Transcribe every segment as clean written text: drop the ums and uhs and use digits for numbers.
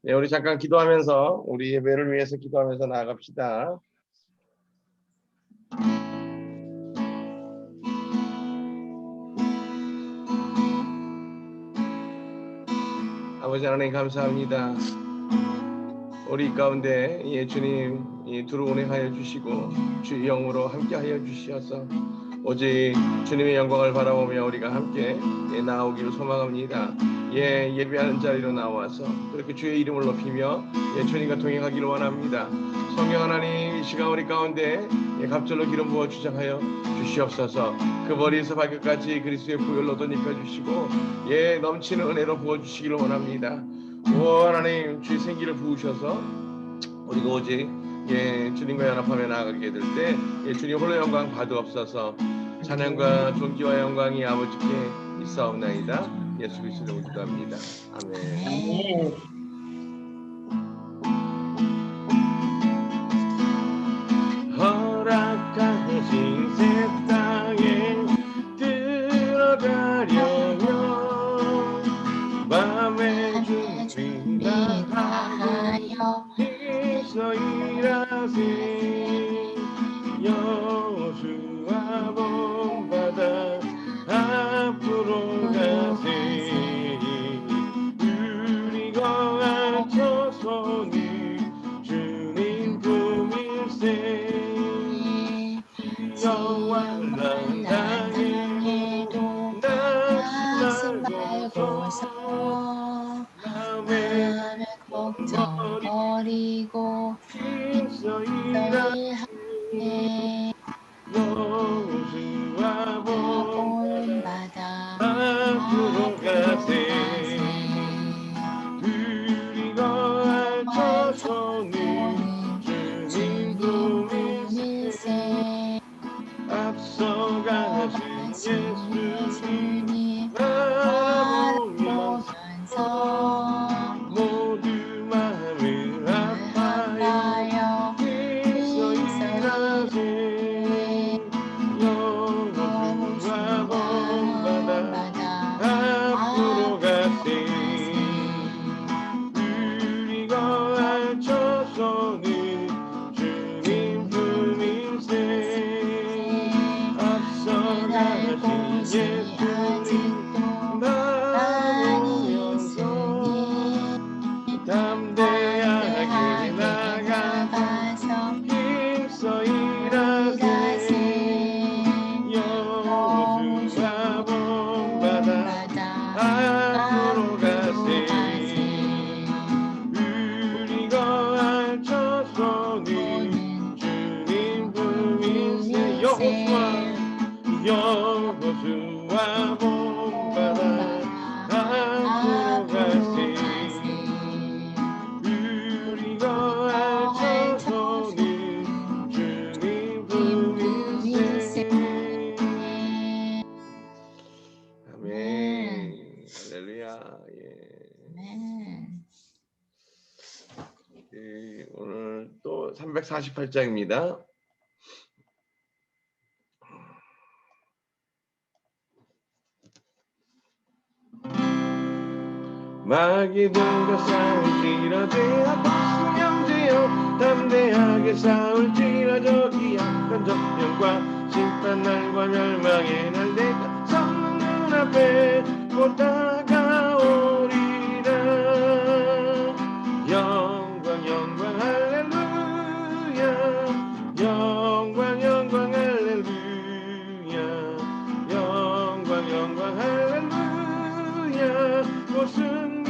네, 우리 잠깐 기도하면서 우리 예배를 위해서 기도하면서 나아갑시다. 아버지 하나님 감사합니다. 우리 가운데 주님 들어오게 하여 주시고 주의 영으로 함께 하여 주시어서 오직 주님의 영광을 바라보며 우리가 함께 나오기를 소망합니다. 예배하는 자리로 나와서 그렇게 주의 이름을 높이며 주님과 동행하기를 원합니다. 성령 하나님, 이 시간 우리 가운데 갑절로 기름 부어 주장하여 주시옵소서. 그 머리에서 발끝까지 그리스도의 보혈로 덧입혀 주시고 넘치는 은혜로 부어 주시기를 원합니다. 오 하나님, 주의 생기를 부으셔서 우리가 오직 주님과 연합하며 나아가게 될 때 주님 홀로 영광 받으옵소서. 찬양과 존귀와 영광이 아버지께 있사옵나이다. 예수 그리스도로 기도합니다. 아멘. 허락하신 새 땅에 들어가려면 맘의 준비가 하여 힘써 일하세. 여호수아 본받아 앞으로 가세. 우리 거하여 손이 주님 품일세. 여호와를 당해도 낙심 말고서 마음의 걱정 버리고 힘써 일하세. 여호수아 본받아 앞으로 가세. 둘이 거하여 손을 주님 품일세. 앞서가신 예수님 바라보면서 모두 마음을 아파하여 힘써 일하세. 여호수아 본받아 앞으로 가세. 우리 거하여 손을 주님 품일세. 앞서가신 예수님 바라보면서 담대하게 나가서 힘써 일하세. 여호수아 본받아 앞으로 가세. 우리 거하여 손을 주님 품일세. 여호수아 본받아 앞으로 가세. 우리 거하여 손을 주님 품일세. 아멘. 할렐루야. 오늘 또 348장입니다. 마귀들과 싸울지라도 박수명제여 담대하게 싸울지라 저기 약한 적병과 심판날과 멸망의 날 내가 섰는 눈앞에 곧 다가오리라. 영광 영광 할렐루야. 영광 영광 할렐루야. 영광 영광 할렐루야. 무슨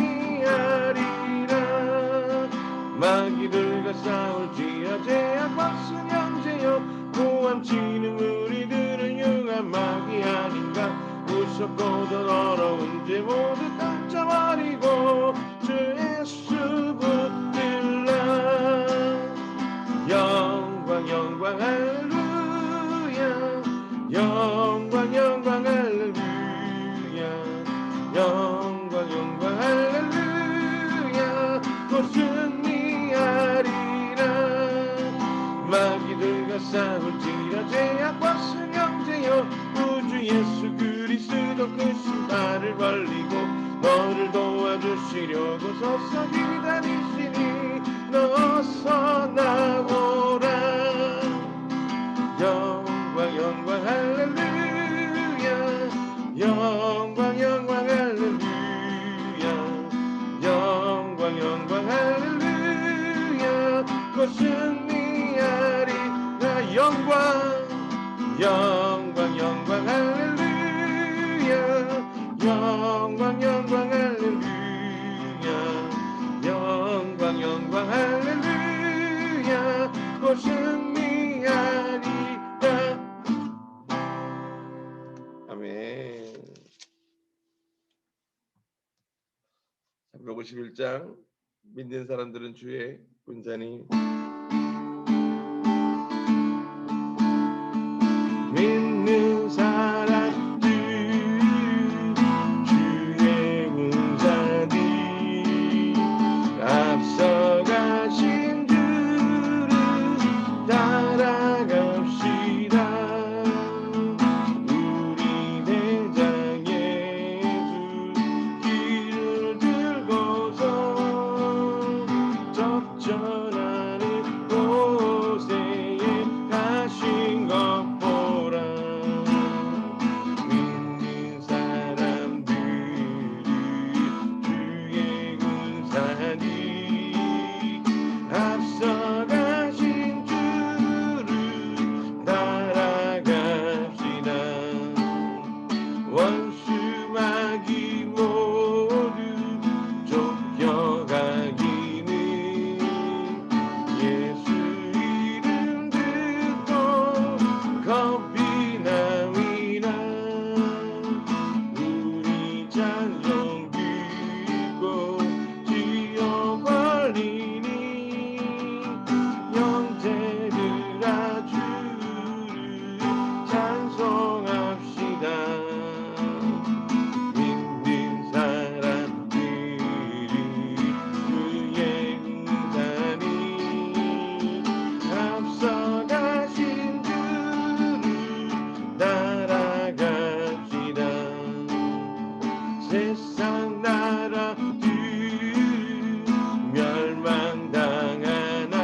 마귀들과 싸울지라 제약과 순형제여 고함치는 우리들은 융한 마귀 아닌가. 무섭고 더러운 죄 모두 던져버리고 주 예수 붙들라. 영광 영광 할렐루야. 영광 영광 할렐루야. 영광 영광 할렐루야. 무슨 마귀들과 싸울지라 제약과 순형제여 우주 예수 그리스도 그 신발을 벌리고 너를 도와주시려 열고 서서 기다리시니 너서 나오라. 영광 영광 할렐루야. 영광 영광 할렐루야. 영광 영광 할렐루야. 곧 승리하리. 나 영광 영광 영광 할렐루야. 영광 영광 할렐루야. 영광 영광 할렐루야. 곧 승리하리라. 아멘. 351장 믿는 사람들은 주의 군사니 믿는 사람들 주의 군사니 앞서가신 주를 따라갑시다. 우리 대장 예수 길을 들고서 적절하는 곳에 가신 것 보라. 믿는 사람들이 주의 군사니 앞서가신 주를 따라갑시다. 원수 마귀 모두 쫓겨가기는 예수 이름 듣고 겁이 나위나. 우리 찬송 듣고 지어버리니 형제들아 주를 찬송합시다. 믿는 사람들이 주의 군사니 앞서가신 주를 따라갑시다. 세상 나라들 멸망당하나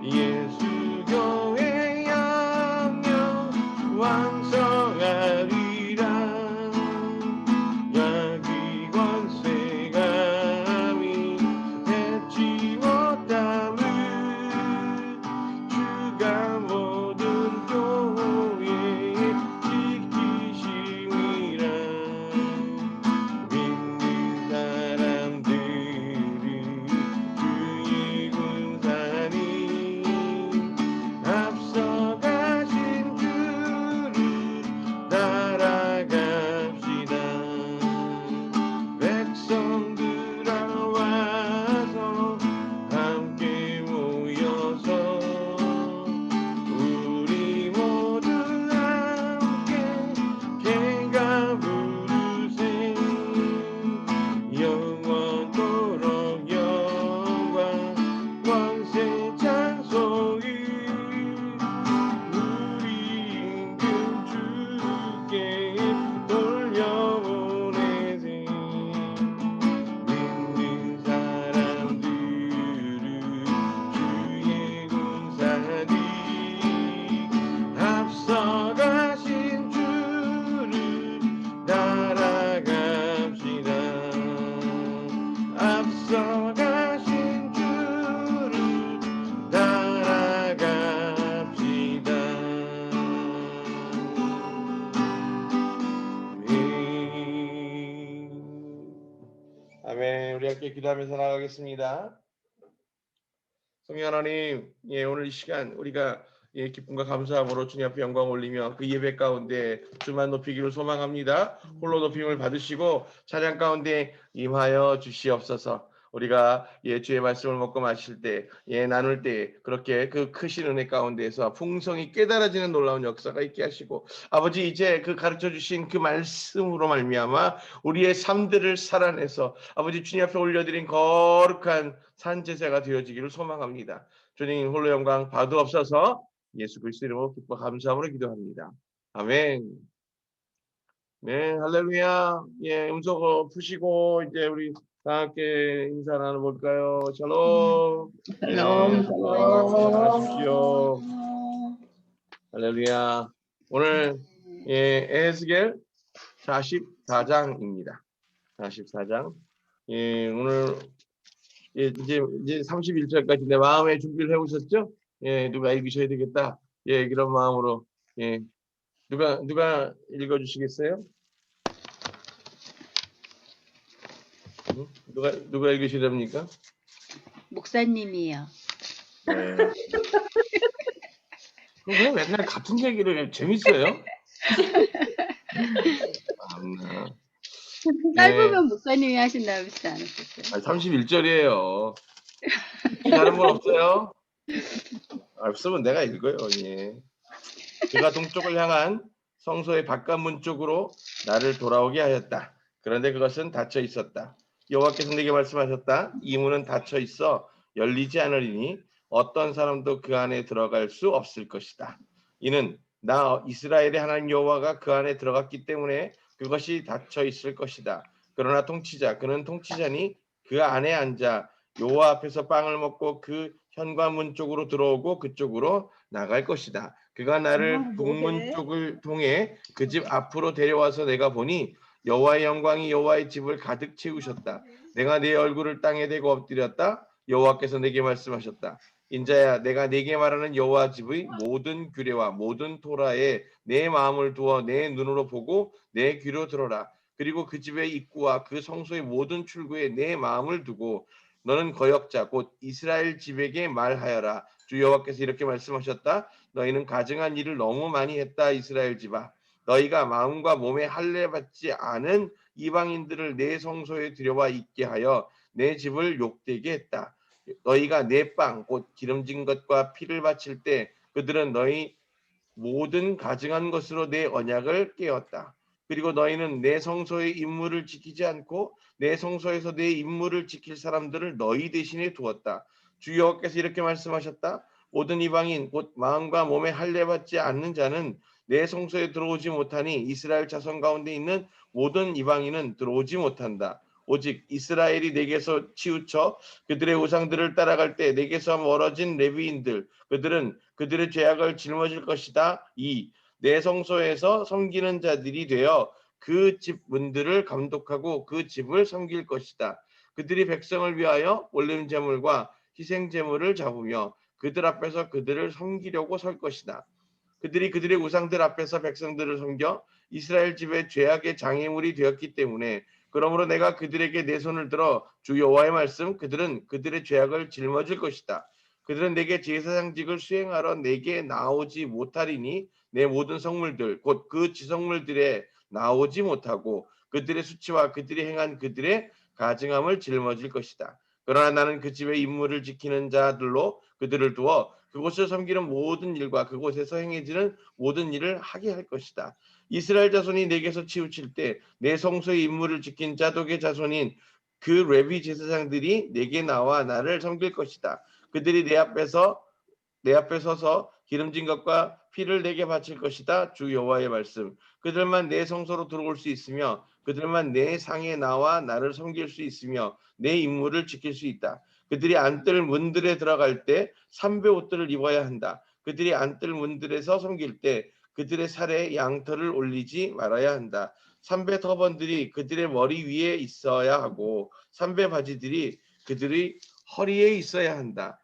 예수 교회 영영 왕성하리라. 야귀 권세감이 해치 못함을 주가 모든 교회에 지키심이라. 믿는 사람들은 주의 군사니 앞서가신 주를 따라갑시다. 백성들아 와서 함께 모여서 우리 모두 함께 개가 부르세. 영원토록 영광 권세 찬송이 우리 임금 주께 돌려보내세. 믿는 사람들은 주의 군사니 앞서가신 주를 따라갑시다. 앞서가신 주를 따라갑시다. 아멘. 우리 함께 기도하면서 나가겠습니다. 성령 하나님, 오늘 이 시간 우리가 기쁨과 감사함으로 주님 앞에 영광 올리며 그 예배 가운데 주만 높이기를 소망합니다. 홀로 높임을 받으시고 찬양 가운데 임하여 주시옵소서. 우리가 주의 말씀을 먹고 마실 때 나눌 때 그렇게 그 크신 은혜 가운데서 풍성이 깨달아지는 놀라운 역사가 있게 하시고 아버지 이제 그 가르쳐 주신 그 말씀으로 말미암아 우리의 삶들을 살아내서 아버지 주님 앞에 올려드린 거룩한 산제사가 되어지기를 소망합니다. 주님 홀로 영광 받으옵소서. 예수 그리스도 이름으로 기뻐 감사함으로 기도합니다. 아멘. 네, 할렐루야. 음성 푸시고 이제 우리 다 함께 인사 나눠볼까요? 샬롬. 샬롬, 건강하십시오. 할렐루야. 오늘 에스겔 44장입니다. 44장. 오늘 이제 31절까지 내 마음의 준비를 해오셨죠? 누가 읽으셔야 되겠다. 그런 마음으로 누가 읽어주시겠어요? 누가 읽으셔야 됩니까? 목사님이요. 네. 그럼 왜 맨날 같은 얘기를 재밌어요? 짧으면 목사님이 하신다면서 안 했었어요? 31절이에요. 다른 분 없어요? 없으면 내가 읽어요. 그가 동쪽을 향한 성소의 바깥문 쪽으로 나를 돌아오게 하였다. 그런데 그것은 닫혀 있었다. 여호와께서 내게 말씀하셨다. 이 문은 닫혀 있어 열리지 않으리니 어떤 사람도 그 안에 들어갈 수 없을 것이다. 이는 나 이스라엘의 하나님 여호와가 그 안에 들어갔기 때문에 그것이 닫혀 있을 것이다. 그러나 통치자, 그는 통치자니 그 안에 앉아 여호와 앞에서 빵을 먹고 그 현관문 쪽으로 들어오고 그쪽으로 나갈 것이다. 그가 나를 북문 쪽을 통해 그 집 앞으로 데려와서 내가 보니 여호와의 영광이 여호와의 집을 가득 채우셨다. 내가 내 얼굴을 땅에 대고 엎드렸다. 여호와께서 내게 말씀하셨다. 인자야, 내가 네게 말하는 여호와 집의 모든 규례와 모든 토라에 내 마음을 두어 내 눈으로 보고 내 귀로 들어라. 그리고 그 집의 입구와 그 성소의 모든 출구에 내 마음을 두고 너는 거역자 곧 이스라엘 집에게 말하여라. 주 여호와께서 이렇게 말씀하셨다. 너희는 가증한 일을 너무 많이 했다. 이스라엘 집아, 너희가 마음과 몸에 할례 받지 않은 이방인들을 내 성소에 들여와 있게 하여 내 집을 욕되게 했다. 너희가 내 빵 곧 기름진 것과 피를 바칠 때 그들은 너희 모든 가증한 것으로 내 언약을 깨었다. 그리고 너희는 내 성소의 임무를 지키지 않고 내 성소에서 내 임무를 지킬 사람들을 너희 대신에 두었다. 주 여호와께서 이렇게 말씀하셨다. 모든 이방인 곧 마음과 몸에 할례 받지 않는 자는 내 성소에 들어오지 못하니 이스라엘 자손 가운데 있는 모든 이방인은 들어오지 못한다. 오직 이스라엘이 내게서 치우쳐 그들의 우상들을 따라갈 때 내게서 멀어진 레위인들 그들은 그들의 죄악을 짊어질 것이다. 2. 내 성소에서 섬기는 자들이 되어 그 집 문들을 감독하고 그 집을 섬길 것이다. 그들이 백성을 위하여 올림 제물과 희생 제물을 잡으며 그들 앞에서 그들을 섬기려고 설 것이다. 그들이 그들의 우상들 앞에서 백성들을 섬겨 이스라엘 집의 죄악의 장애물이 되었기 때문에 그러므로 내가 그들에게 내 손을 들어 주 여호와의 말씀 그들은 그들의 죄악을 짊어질 것이다. 그들은 내게 제사장직을 수행하러 내게 나오지 못하리니 내 모든 성물들 곧 그 지성물들에 나오지 못하고 그들의 수치와 그들이 행한 그들의 가증함을 짊어질 것이다. 그러나 나는 그 집의 임무를 지키는 자들로 그들을 두어 그곳을 섬기는 모든 일과 그곳에서 행해지는 모든 일을 하게 할 것이다. 이스라엘 자손이 내게서 치우칠 때 내 성소의 임무를 지킨 자독의 자손인 그 레위 제사장들이 내게 나와 나를 섬길 것이다. 그들이 내 앞에 서서 기름진 것과 피를 내게 바칠 것이다. 주 여호와의 말씀. 그들만 내 성소로 들어올 수 있으며 그들만 내 상에 나와 나를 섬길 수 있으며 내 임무를 지킬 수 있다. 그들이 안뜰 문들에 들어갈 때 삼배 옷들을 입어야 한다. 그들이 안뜰 문들에서 섬길 때 그들의 살에 양털을 올리지 말아야 한다. 삼배 터번들이 그들의 머리 위에 있어야 하고 삼배 바지들이 그들의 허리에 있어야 한다.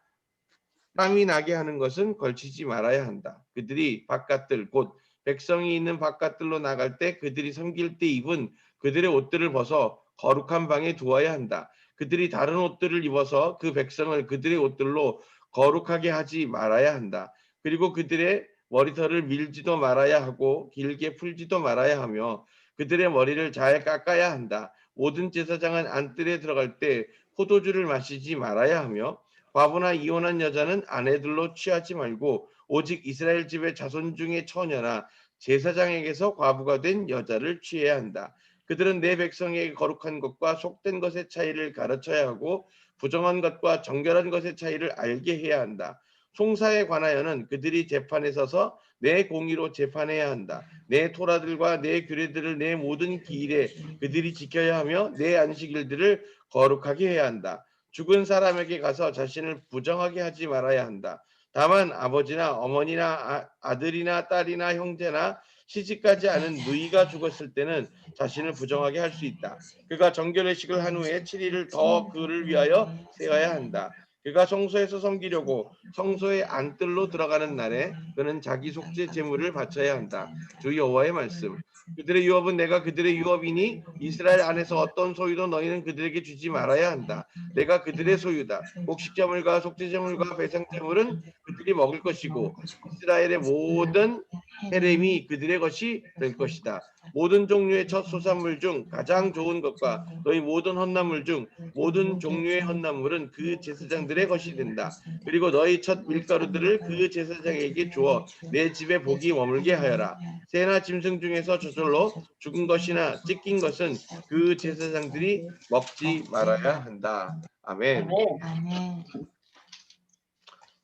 땀이 나게 하는 것은 걸치지 말아야 한다. 그들이 바깥들 곧 백성이 있는 바깥들로 나갈 때 그들이 섬길 때 입은 그들의 옷들을 벗어 거룩한 방에 두어야 한다. 그들이 다른 옷들을 입어서 그 백성을 그들의 옷들로 거룩하게 하지 말아야 한다. 그리고 그들의 머리털을 밀지도 말아야 하고 길게 풀지도 말아야 하며 그들의 머리를 잘 깎아야 한다. 모든 제사장은 안뜰에 들어갈 때 포도주를 마시지 말아야 하며 과부나 이혼한 여자는 아내들로 취하지 말고 오직 이스라엘 집의 자손 중에 처녀나 제사장에게서 과부가 된 여자를 취해야 한다. 그들은 내 백성에게 거룩한 것과 속된 것의 차이를 가르쳐야 하고 부정한 것과 정결한 것의 차이를 알게 해야 한다. 송사에 관하여는 그들이 재판에 서서 내 공의로 재판해야 한다. 내 토라들과 내 규례들을 내 모든 기일에 그들이 지켜야 하며 내 안식일들을 거룩하게 해야 한다. 죽은 사람에게 가서 자신을 부정하게 하지 말아야 한다. 다만 아버지나 어머니나 아들이나 딸이나 형제나 시집가지 않은 누이가 죽었을 때는 자신을 부정하게 할 수 있다. 그가 정결의식을 한 후에 7일을 더 그를 위하여 세워야 한다. 그가 성소에서 섬기려고 성소의 안뜰로 들어가는 날에 그는 자기 속죄 제물을 바쳐야 한다. 주 여호와의 말씀. 그들의 유업은 내가 그들의 유업이니 이스라엘 안에서 어떤 소유도 너희는 그들에게 주지 말아야 한다. 내가 그들의 소유다. 곡식제물과 속죄제물과 배상제물은 그들이 먹을 것이고 이스라엘의 모든 헤렘이 그들의 것이 될 것이다. 모든 종류의 첫 소산물 중 가장 좋은 것과 너희 모든 헌납물 중 모든 종류의 헌납물은 그 제사장들의 것이 된다. 그리고 너희 첫 밀가루들을 그 제사장에게 주어 내 집에 복이 머물게 하여라. 새나 짐승 중에서 저절로 죽은 것이나 찢긴 것은 그 제사장들이 먹지 말아야 한다. 아멘. 아멘.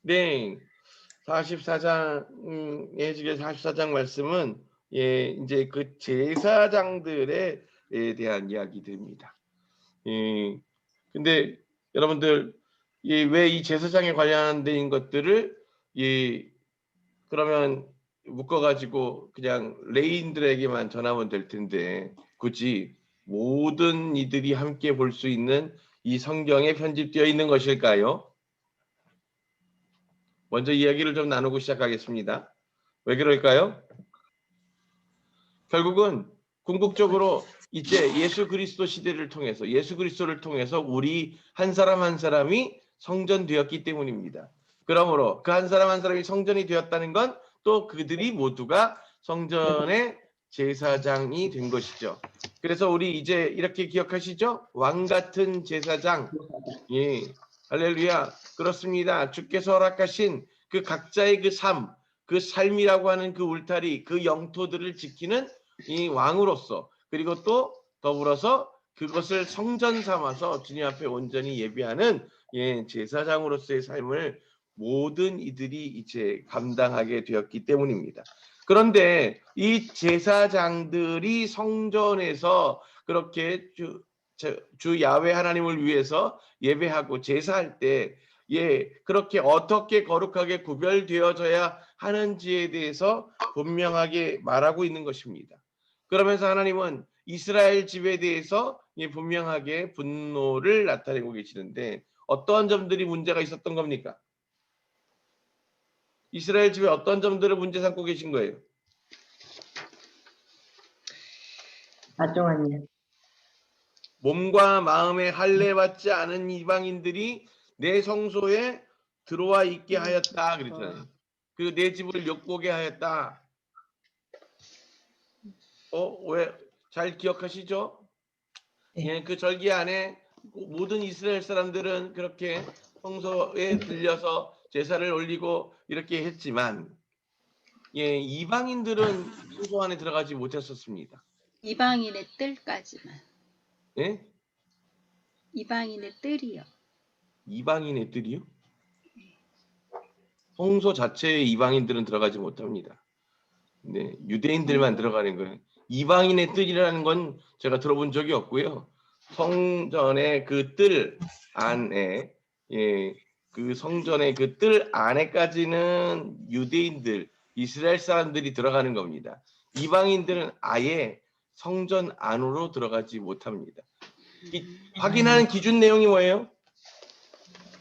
네. 44장 예지계 44장 말씀은 이제 그 제사장들에 대한 이야기들입니다. 근데 여러분들 왜 이 제사장에 관련된 것들을 그러면 묶어가지고 그냥 레인들에게만 전하면 될 텐데 굳이 모든 이들이 함께 볼 수 있는 이 성경에 편집되어 있는 것일까요? 먼저 이야기를 좀 나누고 시작하겠습니다. 왜 그럴까요? 결국은 궁극적으로 이제 예수 그리스도 시대를 통해서 예수 그리스도를 통해서 우리 한 사람 한 사람이 성전되었기 때문입니다. 그러므로 그 한 사람 한 사람이 성전이 되었다는 건 또 그들이 모두가 성전의 제사장이 된 것이죠. 그래서 우리 이제 이렇게 기억하시죠? 왕 같은 제사장. 예, 할렐루야. 그렇습니다. 주께서 허락하신 그 각자의 그 삶, 그 삶이라고 하는 그 울타리, 그 영토들을 지키는 이 왕으로서 그리고 또 더불어서 그것을 성전 삼아서 주님 앞에 온전히 예배하는 제사장으로서의 삶을 모든 이들이 이제 감당하게 되었기 때문입니다. 그런데 이 제사장들이 성전에서 그렇게 주 야훼 하나님을 위해서 예배하고 제사할 때 그렇게 어떻게 거룩하게 구별되어져야 하는지에 대해서 분명하게 말하고 있는 것입니다. 그러면서 하나님은 이스라엘 집에 대해서 분명하게 분노를 나타내고 계시는데 어떠한 점들이 문제가 있었던 겁니까? 이스라엘 집에 어떤 점들을 문제 삼고 계신 거예요? 맞종아님. 몸과 마음에 할례받지 않은 이방인들이 내 성소에 들어와 있게 하였다 그랬잖아요. 그리고 내 집을 욕보게 하였다. 왜 잘 기억하시죠? 네. 그 절기 안에 모든 이스라엘 사람들은 그렇게 성소에 들려서 제사를 올리고 이렇게 했지만 이방인들은 성소 안에 들어가지 못했었습니다. 이방인의 뜰까지만. 예? 이방인의 뜰이요. 이방인의 뜰이요? 성소 자체에 이방인들은 들어가지 못합니다. 네, 유대인들만 들어가는 거예요. 이방인의 뜰이라는 건 제가 들어본 적이 없고요. 성전의 그 뜰 안에 그 성전의 그 뜰 안에까지는 유대인들, 이스라엘 사람들이 들어가는 겁니다. 이방인들은 아예 성전 안으로 들어가지 못합니다. 확인하는 기준 내용이 뭐예요?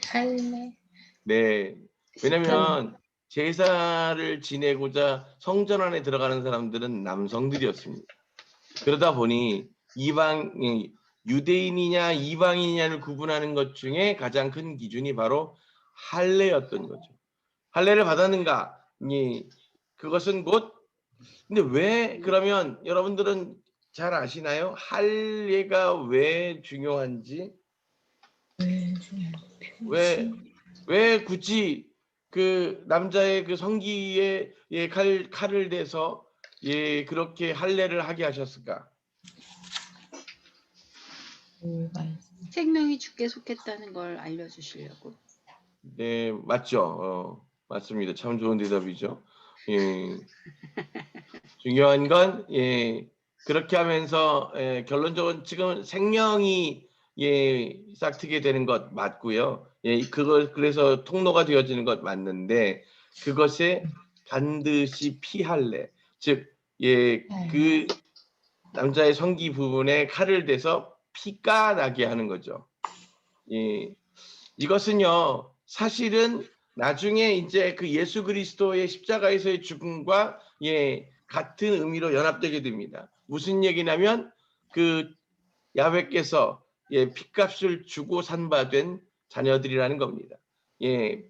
할례. 네, 왜냐면 제사를 지내고자 성전 안에 들어가는 사람들은 남성들이었습니다. 그러다 보니 유대인이냐 이방인이냐를 구분하는 것 중에 가장 큰 기준이 바로 할례였던 거죠. 할례를 받았는가? 그것은 곧 근데 왜 그러면 여러분들은 잘 아시나요? 할례가 왜 중요한지? 왜 굳이 그 남자의 그 성기에 칼을 대서 그렇게 할례를 하게 하셨을까? 생명이 주께 속했다는 걸 알려주시려고. 네, 맞죠. 맞습니다. 참 좋은 대답이죠. 중요한 건 그렇게 하면서 결론적으로 지금 생명이 싹트게 되는 것 맞고요. 그래서 통로가 되어지는 것 맞는데 그것에 반드시 피할래. 즉, 그 남자의 성기 부분에 칼을 대서 피가 나게 하는 거죠. 이것은요, 사실은 나중에 이제 그 예수 그리스도의 십자가에서의 죽음과 같은 의미로 연합되게 됩니다. 무슨 얘기냐면 그 야훼께서 피값을 주고 산바된 자녀들이라는 겁니다.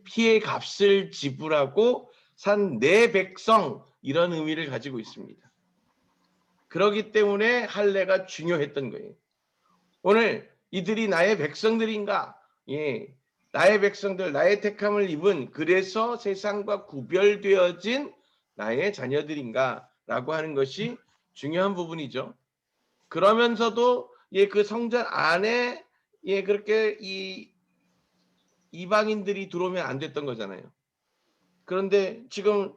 피의 값을 지불하고 산 내 백성, 이런 의미를 가지고 있습니다. 그렇기 때문에 할례가 중요했던 거예요. 오늘 이들이 나의 백성들인가? 나의 백성들, 나의 택함을 입은, 그래서 세상과 구별되어진 나의 자녀들인가? 라고 하는 것이 중요한 부분이죠. 그러면서도 그 성전 안에 그렇게 이방인들이 들어오면 안 됐던 거잖아요. 그런데 지금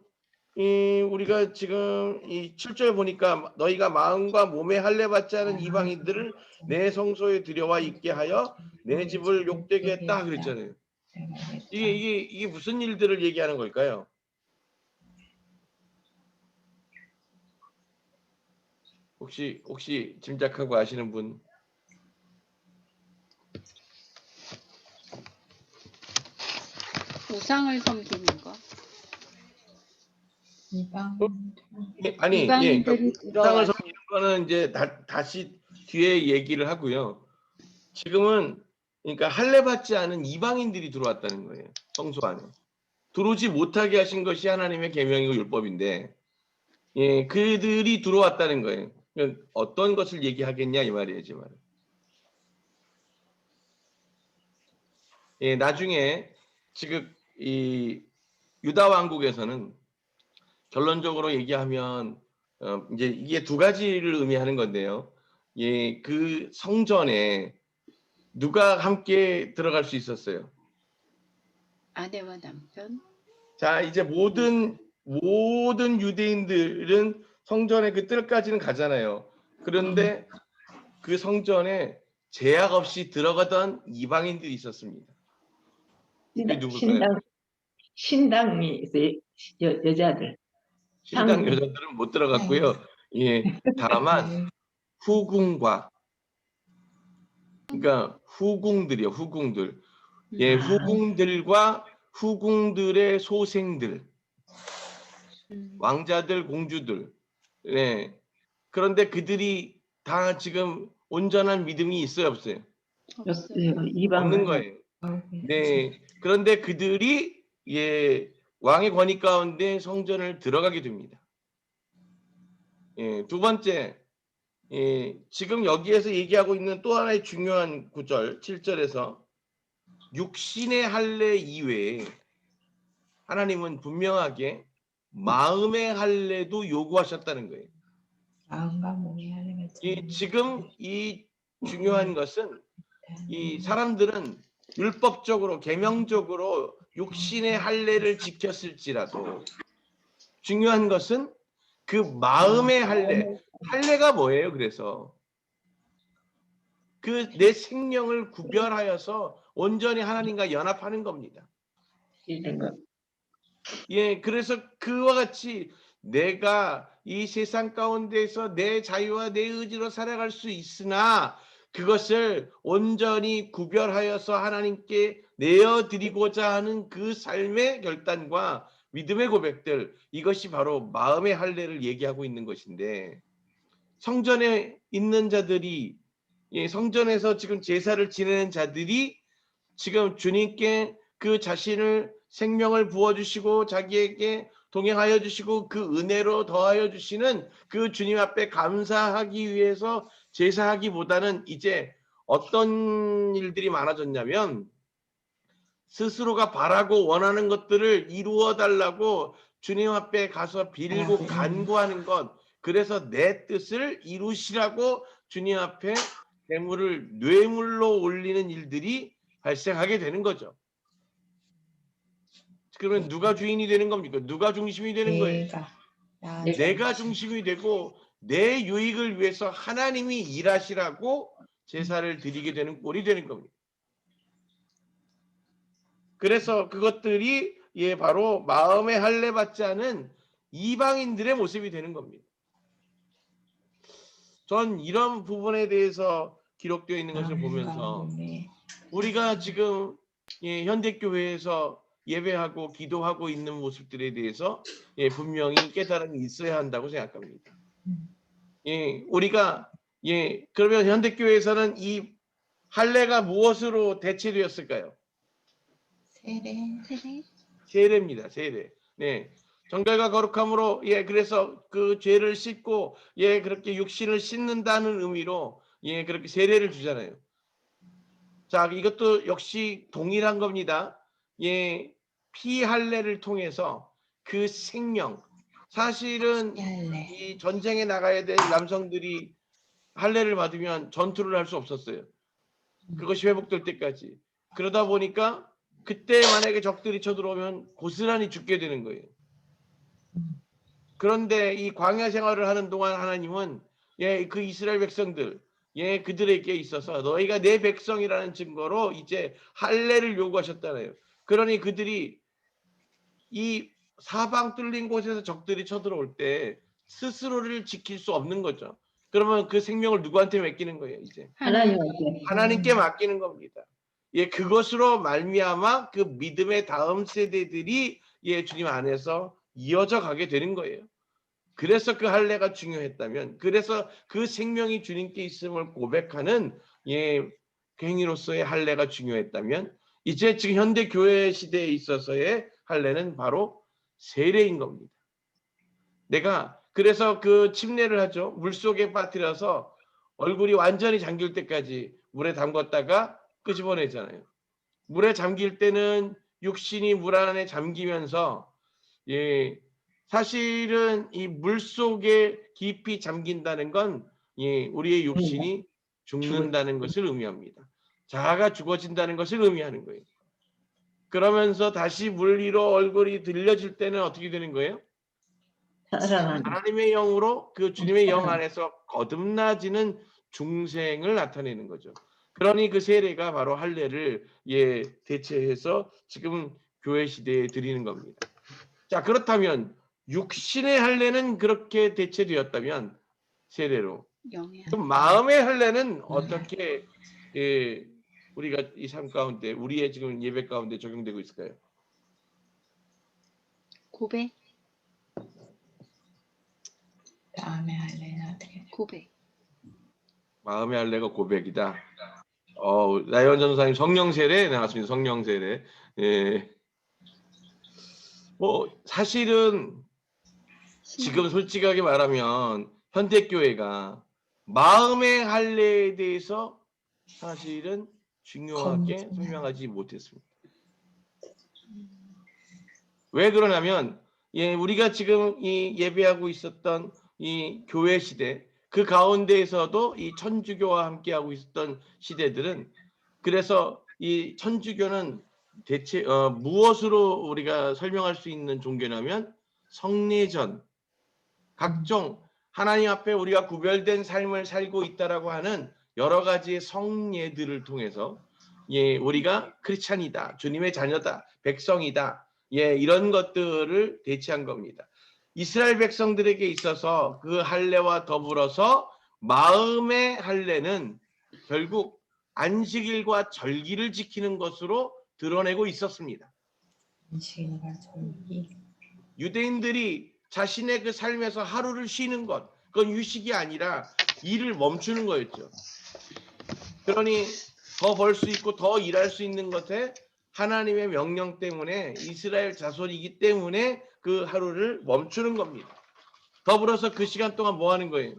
우리가 지금 이 7절 보니까 너희가 마음과 몸에 할례 받지 않은 이방인들을 내 성소에 들여와 있게 하여 내 집을 욕되게 했다 그랬잖아요. 이게 무슨 일들을 얘기하는 걸까요? 혹시 짐작하고 아시는 분? 우상을 섬기는 거. 아니, 이방인들이 그러니까 우상을 들어와서 섬기는 거는 이제 다시 뒤에 얘기를 하고요. 지금은 그러니까 할례 받지 않은 이방인들이 들어왔다는 거예요. 성소 안에. 들어오지 못하게 하신 것이 하나님의 계명이고 율법인데, 그들이 들어왔다는 거예요. 그러니까 어떤 것을 얘기하겠냐 이 말이에요, 나중에 지금 이 유다 왕국에서는 결론적으로 얘기하면 이제 이게 두 가지를 의미하는 건데요. 그 성전에 누가 함께 들어갈 수 있었어요? 아내와 남편. 자, 이제 모든 유대인들은 성전의 그 뜰까지는 가잖아요. 그런데 그 성전에 제약 없이 들어가던 이방인들이 있었습니다. 그게 누굴까요? 신당이 있어요. 여자들. 신당 여자들은 못 들어갔고요. 다만 후궁과, 그러니까 후궁들이요, 후궁들. 후궁들과 후궁들의 소생들, 왕자들, 공주들. 그런데 그들이 다 지금 온전한 믿음이 있어요, 없어요? 없는 거예요. 그런데 그들이 왕의 권위 가운데 성전을 들어가게 됩니다. 두 번째, 지금 여기에서 얘기하고 있는 또 하나의 중요한 구절 7절에서 육신의 할례 이외에 하나님은 분명하게 마음의 할례도 요구하셨다는 거예요. 마음과 몸의 할례가 지금 이 중요한 것은 이 사람들은 율법적으로 계명적으로 육신의 할례를 지켰을지라도 중요한 것은 그 마음의 할례가 뭐예요? 그래서 그 내 생명을 구별하여서 온전히 하나님과 연합하는 겁니다. 그래서 그와 같이 내가 이 세상 가운데서 내 자유와 내 의지로 살아갈 수 있으나 그것을 온전히 구별하여서 하나님께 내어드리고자 하는 그 삶의 결단과 믿음의 고백들, 이것이 바로 마음의 할례를 얘기하고 있는 것인데, 성전에 있는 자들이, 성전에서 지금 제사를 지내는 자들이 지금 주님께 그 자신을 생명을 부어주시고 자기에게 동행하여 주시고 그 은혜로 더하여 주시는 그 주님 앞에 감사하기 위해서 제사하기보다는 이제 어떤 일들이 많아졌냐면 스스로가 바라고 원하는 것들을 이루어 달라고 주님 앞에 가서 빌고 간구하는 것, 그래서 내 뜻을 이루시라고 주님 앞에 뇌물로 올리는 일들이 발생하게 되는 거죠. 그러면 누가 주인이 되는 겁니까? 누가 중심이 되는 거예요? 내가 중심이 되고 내 유익을 위해서 하나님이 일하시라고 제사를 드리게 되는 꼴이 되는 겁니다. 그래서 그것들이 바로 마음의 할례 받지 않은 이방인들의 모습이 되는 겁니다. 전 이런 부분에 대해서 기록되어 있는 것을 보면서 몸에 우리가 지금 현대교회에서 예배하고 기도하고 있는 모습들에 대해서 분명히 깨달음이 있어야 한다고 생각합니다. 우리가 그러면 현대교회에서는 이 할례가 무엇으로 대체되었을까요? 세례. 세례. 세례입니다. 세례. 네. 정결과 거룩함으로 그래서 그 죄를 씻고 그렇게 육신을 씻는다는 의미로 그렇게 세례를 주잖아요. 자, 이것도 역시 동일한 겁니다. 피 할례를 통해서 그 생명, 사실은 할례. 이 전쟁에 나가야 될 남성들이 할례를 받으면 전투를 할 수 없었어요. 그것이 회복될 때까지. 그러다 보니까 그때 만약에 적들이 쳐들어오면 고스란히 죽게 되는 거예요. 그런데 이 광야 생활을 하는 동안 하나님은 그 이스라엘 백성들 그들에게 있어서 너희가 내 백성이라는 증거로 이제 할례를 요구하셨잖아요. 그러니 그들이 이 사방 뚫린 곳에서 적들이 쳐들어올 때 스스로를 지킬 수 없는 거죠. 그러면 그 생명을 누구한테 맡기는 거예요? 이제 하나님한테. 하나님께 맡기는 겁니다. 그것으로 말미암아 그 믿음의 다음 세대들이 주님 안에서 이어져 가게 되는 거예요. 그래서 그 할례가 중요했다면, 그래서 그 생명이 주님께 있음을 고백하는 행위로서의 할례가 중요했다면, 이제 지금 현대 교회 시대에 있어서의 할례는 바로 세례인 겁니다. 내가 그래서 그 침례를 하죠. 물속에 빠뜨려서 얼굴이 완전히 잠길 때까지 물에 담궜다가 끄집어내잖아요. 물에 잠길 때는 육신이 물 안에 잠기면서 사실은 이 물속에 깊이 잠긴다는 건 우리의 육신이 죽는다는 것을 의미합니다. 자아가 죽어진다는 것을 의미하는 거예요. 그러면서 다시 물 위로 얼굴이 들려질 때는 어떻게 되는 거예요? 살아나는. 하나님의 영으로 그 주님의 영 안에서 거듭나지는 중생을 나타내는 거죠. 그러니 그 세례가 바로 할례를 대체해서 지금 교회 시대에 드리는 겁니다. 자, 그렇다면 육신의 할례는 그렇게 대체되었다면 세례로, 영의 그럼 마음의 할례는 어떻게 우리가 이 삶 가운데 우리의 지금 예배 가운데 적용되고 있을까요? 고백. 다음에 할례는 어떻게 돼? 고백. 마음의 할례가 고백이다. 나연 전사님 성령 세례 나왔습니다. 성령 세례. 뭐 사실은 지금 솔직하게 말하면 현대교회가 마음의 할례에 대해서 사실은 중요하게 설명하지 못했습니다. 왜 그러냐면 우리가 지금 이 예배하고 있었던 이 교회 시대, 그 가운데에서도 이 천주교와 함께하고 있었던 시대들은, 그래서 이 천주교는 대체 무엇으로 우리가 설명할 수 있는 종교냐면 성례전, 각종 하나님 앞에 우리가 구별된 삶을 살고 있다라고 하는 여러 가지의 성례들을 통해서 우리가 크리스찬이다, 주님의 자녀다, 백성이다, 이런 것들을 대체한 겁니다. 이스라엘 백성들에게 있어서 그 할례와 더불어서 마음의 할례는 결국 안식일과 절기를 지키는 것으로 드러내고 있었습니다. 안식일과 절기. 유대인들이 자신의 그 삶에서 하루를 쉬는 것, 그건 휴식이 아니라 일을 멈추는 거였죠. 그러니 더 벌 수 있고 더 일할 수 있는 것에 하나님의 명령 때문에 이스라엘 자손이기 때문에 그 하루를 멈추는 겁니다. 더불어서 그 시간 동안 뭐 하는 거예요?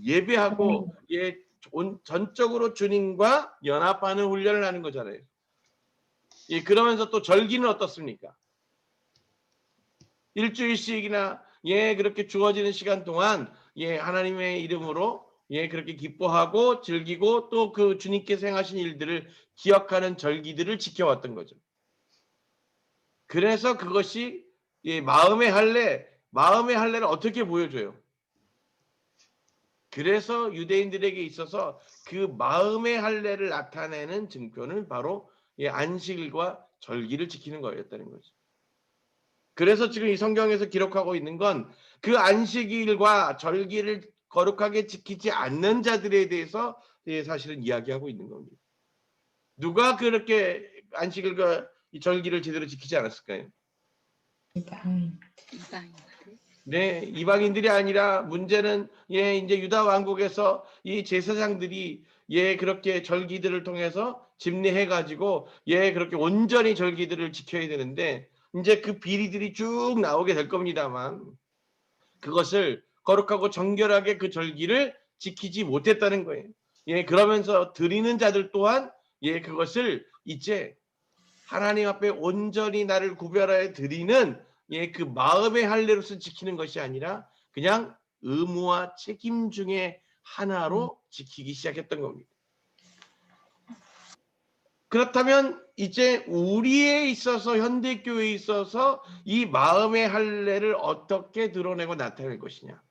예배하고 전적으로 주님과 연합하는 훈련을 하는 거잖아요. 그러면서 또 절기는 어떻습니까? 일주일씩이나 그렇게 주어지는 시간 동안 하나님의 이름으로 그렇게 기뻐하고 즐기고 또 그 주님께서 행하신 일들을 기억하는 절기들을 지켜왔던 거죠. 그래서 그것이 마음의 할례를 어떻게 보여줘요? 그래서 유대인들에게 있어서 그 마음의 할례를 나타내는 증표는 바로 이 안식일과 절기를 지키는 거였다는 거죠. 그래서 지금 이 성경에서 기록하고 있는 건 그 안식일과 절기를 거룩하게 지키지 않는 자들에 대해서 사실은 이야기하고 있는 겁니다. 누가 그렇게 안식일과 이 절기를 제대로 지키지 않았을까요? 이방. 이방인들. 네, 이방인들이 아니라 문제는 이제 유다 왕국에서 이 제사장들이 그렇게 절기들을 통해서 집례해 가지고 그렇게 온전히 절기들을 지켜야 되는데 이제 그 비리들이 쭉 나오게 될 겁니다만 그것을 거룩하고 정결하게 그 절기를 지키지 못했다는 거예요. 그러면서 드리는 자들 또한 그것을 이제 하나님 앞에 온전히 나를 구별하여 드리는 그 마음의 할례로서 지키는 것이 아니라 그냥 의무와 책임 중에 하나로 지키기 시작했던 겁니다. 그렇다면 이제 우리에 있어서 현대교회에 있어서 이 마음의 할례를 어떻게 드러내고 나타낼 것이냐.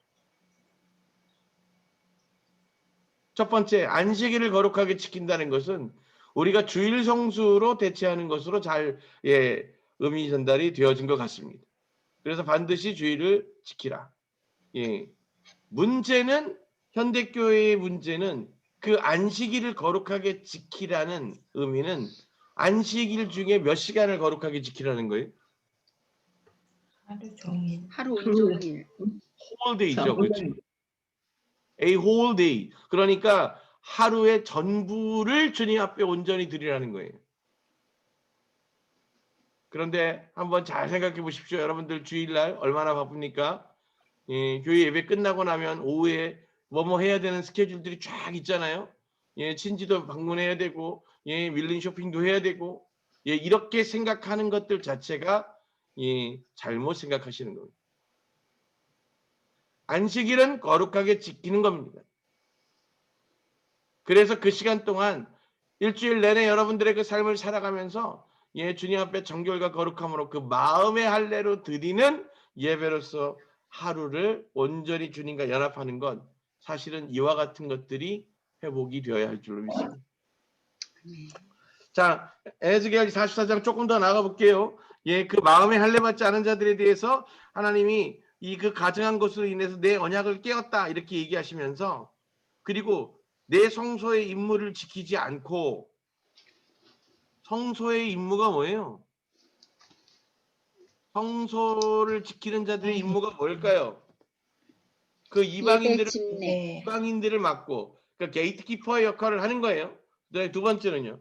첫 번째, 안식일을 거룩하게 지킨다는 것은 우리가 주일 성수로 대체하는 것으로 잘 의미 전달이 되어진 것 같습니다. 그래서 반드시 주일을 지키라. 문제는 현대교회의 문제는 그 안식일을 거룩하게 지키라는 의미는 안식일 중에 몇 시간을 거룩하게 지키라는 거예요? 하루 종일. 하루 온종일. whole day죠, 그렇죠? A whole day. 그러니까 하루의 전부를 주님 앞에 온전히 드리라는 거예요. 그런데 한번 잘 생각해 보십시오. 여러분들 주일날 얼마나 바쁩니까? 교회 예배 끝나고 나면 오후에 뭐뭐 해야 되는 스케줄들이 쫙 있잖아요. 친지도 방문해야 되고, 밀린 쇼핑도 해야 되고, 이렇게 생각하는 것들 자체가 잘못 생각하시는 겁니다. 안식일은 거룩하게 지키는 겁니다. 그래서 그 시간 동안 일주일 내내 여러분들의 그 삶을 살아가면서 주님 앞에 정결과 거룩함으로 그 마음의 할례로 드리는 예배로서 하루를 온전히 주님과 연합하는 건 사실은 이와 같은 것들이 회복이 되어야 할 줄로 믿습니다. 자, 에스겔 44장 조금 더 나가 볼게요. 그 마음의 할례 받지 않은 자들에 대해서 하나님이 이 그 가증한 것으로 인해서 내 언약을 깨었다 이렇게 얘기하시면서 그리고 내 성소의 임무를 지키지 않고 성소의 임무가 뭐예요? 성소를 지키는 자들의 임무가 뭘까요? 그 예배 집례. 이방인들을 막고 그 게이트키퍼의 역할을 하는 거예요. 네, 두 번째는요.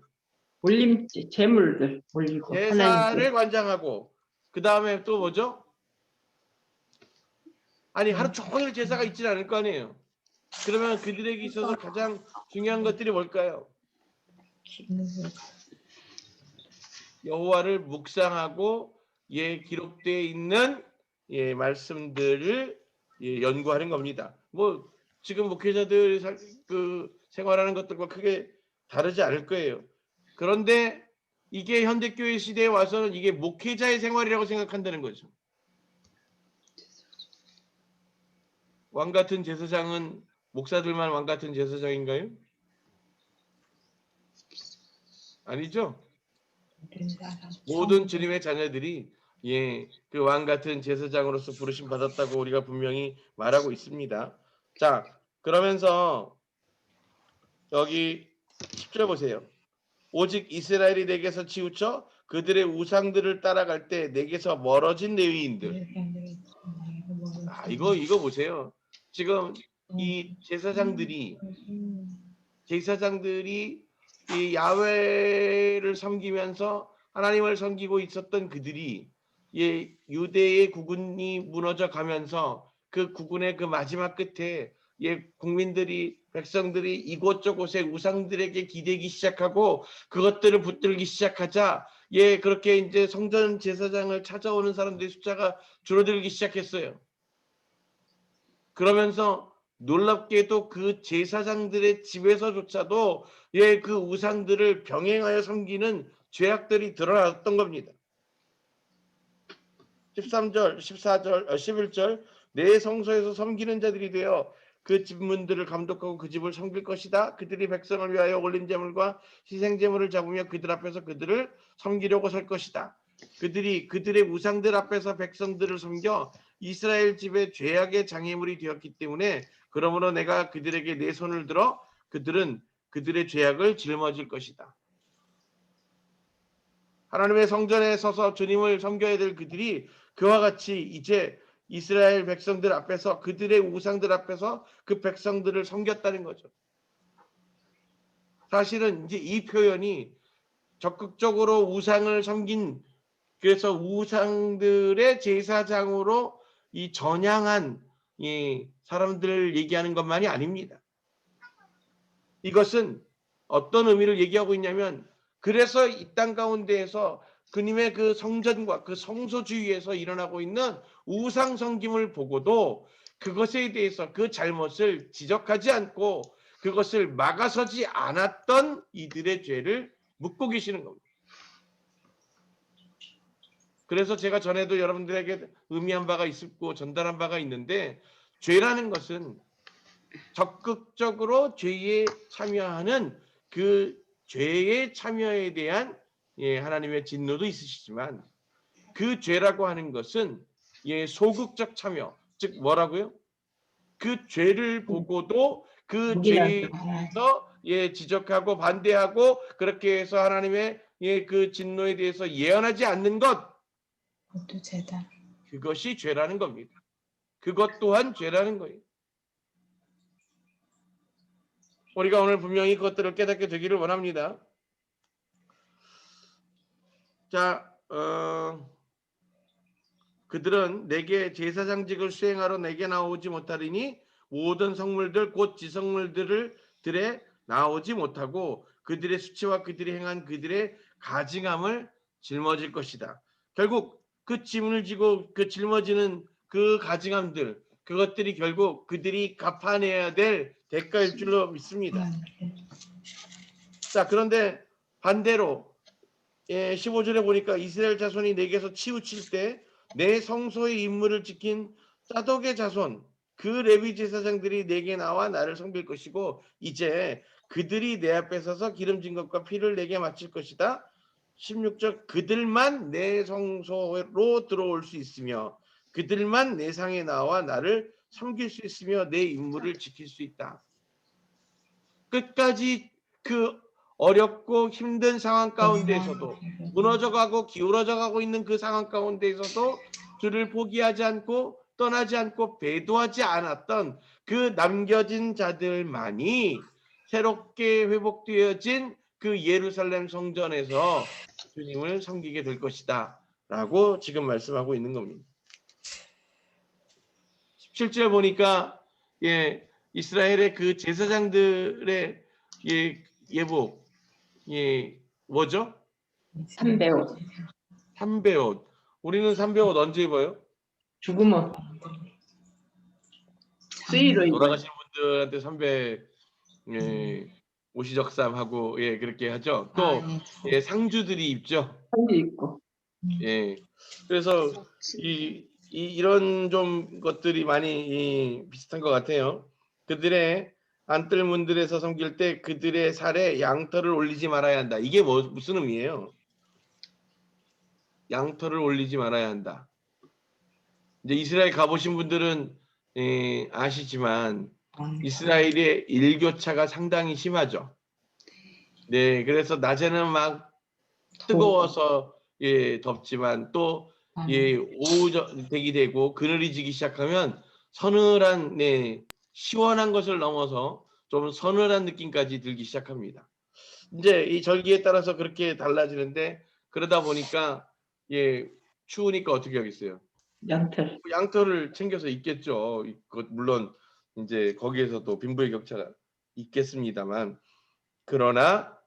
올림 제물들 올리고 제사를 하나님께 관장하고 그 다음에 또 뭐죠? 아니 하루 종일 제사가 있지는 않을 거 아니에요. 그러면 그들에게 있어서 가장 중요한 것들이 뭘까요? 기능을. 여호와를 묵상하고 기록되어 있는 말씀들을 연구하는 겁니다. 뭐 지금 목회자들 생활하는 것들과 크게 다르지 않을 거예요. 그런데 이게 현대교회 시대에 와서는 이게 목회자의 생활이라고 생각한다는 거죠. 왕 같은 제사장은 목사들만 왕 같은 제사장인가요? 아니죠. 모든 주님의 자녀들이 그 왕 같은 제사장으로서 부르심 받았다고 우리가 분명히 말하고 있습니다. 자, 그러면서 여기 10절 보세요. 오직 이스라엘이 내게서 치우쳐 그들의 우상들을 따라갈 때 내게서 멀어진 레위인들. 이거 보세요. 지금 이 제사장들이 이 야훼를 섬기면서 하나님을 섬기고 있었던 그들이 유대의 국군이 무너져 가면서 그 국군의 그 마지막 끝에 국민들이 백성들이 이곳저곳에 우상들에게 기대기 시작하고 그것들을 붙들기 시작하자 그렇게 이제 성전 제사장을 찾아오는 사람들의 숫자가 줄어들기 시작했어요. 그러면서 놀랍게도 그 제사장들의 집에서조차도 그 우상들을 병행하여 섬기는 죄악들이 드러났던 겁니다. 13절, 14절, 11절 내 성소에서 섬기는 자들이 되어 그 집문들을 감독하고 그 집을 섬길 것이다. 그들이 백성을 위하여 올린 제물과 희생 제물을 잡으며 그들 앞에서 그들을 섬기려고 설 것이다. 그들이 그들의 우상들 앞에서 백성들을 섬겨 이스라엘 집의 죄악의 장애물이 되었기 때문에 그러므로 내가 그들에게 내 손을 들어 그들은 그들의 죄악을 짊어질 것이다. 하나님의 성전에 서서 주님을 섬겨야 될 그들이 그와 같이 이제 이스라엘 백성들 앞에서 그들의 우상들 앞에서 그 백성들을 섬겼다는 거죠. 사실은 이제 이 표현이 적극적으로 우상을 섬긴, 그래서 우상들의 제사장으로 이 전향한 이 사람들을 얘기하는 것만이 아닙니다. 이것은 어떤 의미를 얘기하고 있냐면, 그래서 이 땅 가운데에서 그님의 그 성전과 그 성소주의에서 일어나고 있는 우상 섬김을 보고도 그것에 대해서 그 잘못을 지적하지 않고 그것을 막아서지 않았던 이들의 죄를 묻고 계시는 겁니다. 그래서 제가 전에도 여러분들에게 의미한 바가 있고 전달한 바가 있는데, 죄라는 것은 적극적으로 죄에 참여하는 그 죄의 참여에 대한 하나님의 진노도 있으시지만, 그 죄라고 하는 것은 소극적 참여, 즉 뭐라고요? 그 죄를 보고도 그 죄에 대해서 지적하고 반대하고 그렇게 해서 하나님의 그 진노에 대해서 예언하지 않는 것, 그것도 죄다. 그것이 죄라는 겁니다. 그것 또한 죄라는 거예요. 우리가 오늘 분명히 그것들을 깨닫게 되기를 원합니다. 자, 그들은 내게 제사장직을 수행하러 내게 나오지 못하리니 모든 성물들 곧 지성물들을 들에 나오지 못하고 그들의 수치와 그들이 행한 그들의 가증함을 짊어질 것이다. 결국 그 짐을 지고 그 짊어지는 그 가증함들, 그것들이 결국 그들이 갚아내야 될 대가일 줄로 믿습니다. 자, 그런데 반대로 15절에 보니까 이스라엘 자손이 내게서 치우칠 때 내 성소의 임무를 지킨 사독의 자손 그 레위 제사장들이 내게 나와 나를 섬길 것이고 이제 그들이 내 앞에 서서 기름진 것과 피를 내게 바칠 것이다. 16절 그들만 내 성소로 들어올 수 있으며 그들만 내 상에 나와 나를 섬길 수 있으며 내 임무를 지킬 수 있다. 끝까지 그 어렵고 힘든 상황 가운데에서도 무너져가고 기울어져가고 있는 그 상황 가운데에서도 주를 포기하지 않고 떠나지 않고 배도하지 않았던 그 남겨진 자들만이 새롭게 회복되어진 그 예루살렘 성전에서 주님을 섬기게 될 것이다 라고 지금 말씀하고 있는 겁니다. 17절 보니까 이스라엘의 그 제사장들의 예복 뭐죠? 삼배옷. 삼배옷. 우리는 삼배옷 언제 입어요? 죽음옷. 수의로 입어요. 돌아가신 분들한테 삼배 오시적삼하고 그렇게 하죠. 또 상주들이 입죠. 상주 입고. 그래서 이런 좀 것들이 많이 비슷한 것 같아요. 그들의 안뜰 문들에서 섬길 때 그들의 살에 양털을 올리지 말아야 한다. 이게 무슨 의미예요? 양털을 올리지 말아야 한다. 이제 이스라엘 가보신 분들은 아시지만 이스라엘의 일교차가 상당히 심하죠. 네, 그래서 낮에는 막 뜨거워서 덥지만 또 오후 되기 되고 그늘이 지기 시작하면 서늘한 시원한 것을 넘어서 좀 서늘한 느낌까지 들기 시작합니다. 이제 이 절기에 따라서 그렇게 달라지는데 그러다 보니까 추우니까 어떻게 하겠어요? 양털. 양털을 챙겨서 입겠죠. 물론 이제 거기에서도 빈부의 격차가 있겠습니다만, 그러나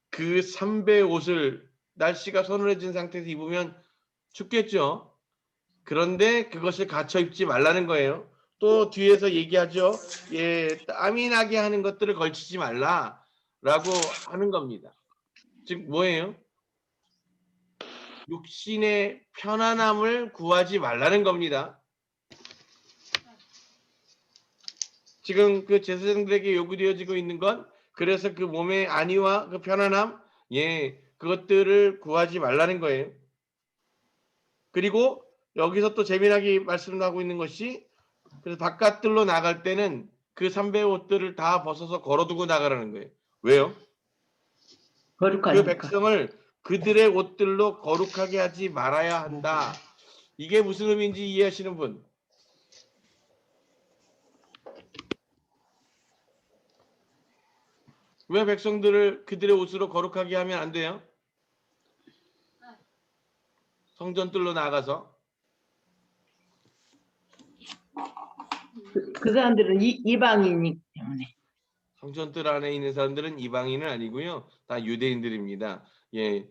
그 삼배 옷을 날씨가 서늘해진 상태에서 입으면 춥겠죠. 그런데 그것을 갖춰 입지 말라는 거예요. 또 뒤에서 얘기하죠. 땀이 나게 하는 것들을 걸치지 말라라고 하는 겁니다. 즉 뭐예요? 육신의 편안함을 구하지 말라는 겁니다. 지금 그 제사장들에게 요구되어지고 있는 건 그래서 그 몸의 안위와 그 편안함, 예, 그것들을 구하지 말라는 거예요. 그리고 여기서 또 재미나게 말씀하고 있는 것이 그래서 바깥들로 나갈 때는 그 삼배 옷들을 다 벗어서 걸어두고 나가라는 거예요. 왜요? 그 거룩하니까. 백성을 그들의 옷들로 거룩하게 하지 말아야 한다. 이게 무슨 의미인지 이해하시는 분? 왜 백성들을 그들의 옷으로 거룩하게 하면 안 돼요? 성전들로 나가서 그 사람들은 이방인이기 때문에. 성전들 안에 있는 사람들은 이방인은 아니고요. 다 유대인들입니다. 예.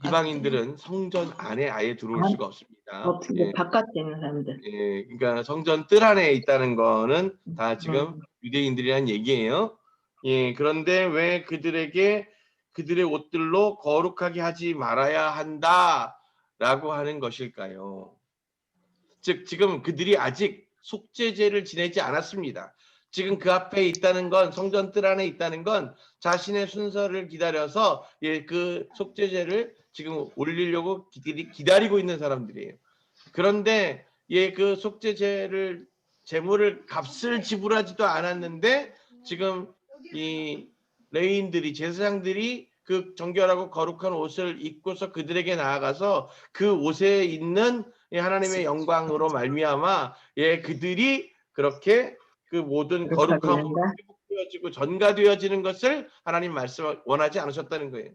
이방인들은 성전 안에 아예 들어올 수가 없습니다. 없고 예. 바깥에 있는 사람들. 예. 그러니까 성전 뜰 안에 있다는 거는 다 지금 유대인들이란 얘기예요. 예. 그런데 왜 그들에게 그들의 옷들로 거룩하게 하지 말아야 한다라고 하는 것일까요? 즉 지금 그들이 아직 속죄제를 지내지 않았습니다. 지금 그 앞에 있다는 건 성전 뜰 안에 있다는 건 자신의 순서를 기다려서 예, 그 속죄제를 지금 올리려고 기다리고 있는 사람들이에요. 그런데 예, 그 속죄제를 제물을 값을 지불하지도 않았는데 지금 이 레위인들이 제사장들이 그 정결하고 거룩한 옷을 입고서 그들에게 나아가서 그 옷에 있는 하나님의 영광으로 말미암아 예, 그들이 그렇게 그 모든 거룩함으로 회복되어지고 전가되어지는 것을 하나님 말씀 원하지 않으셨다는 거예요.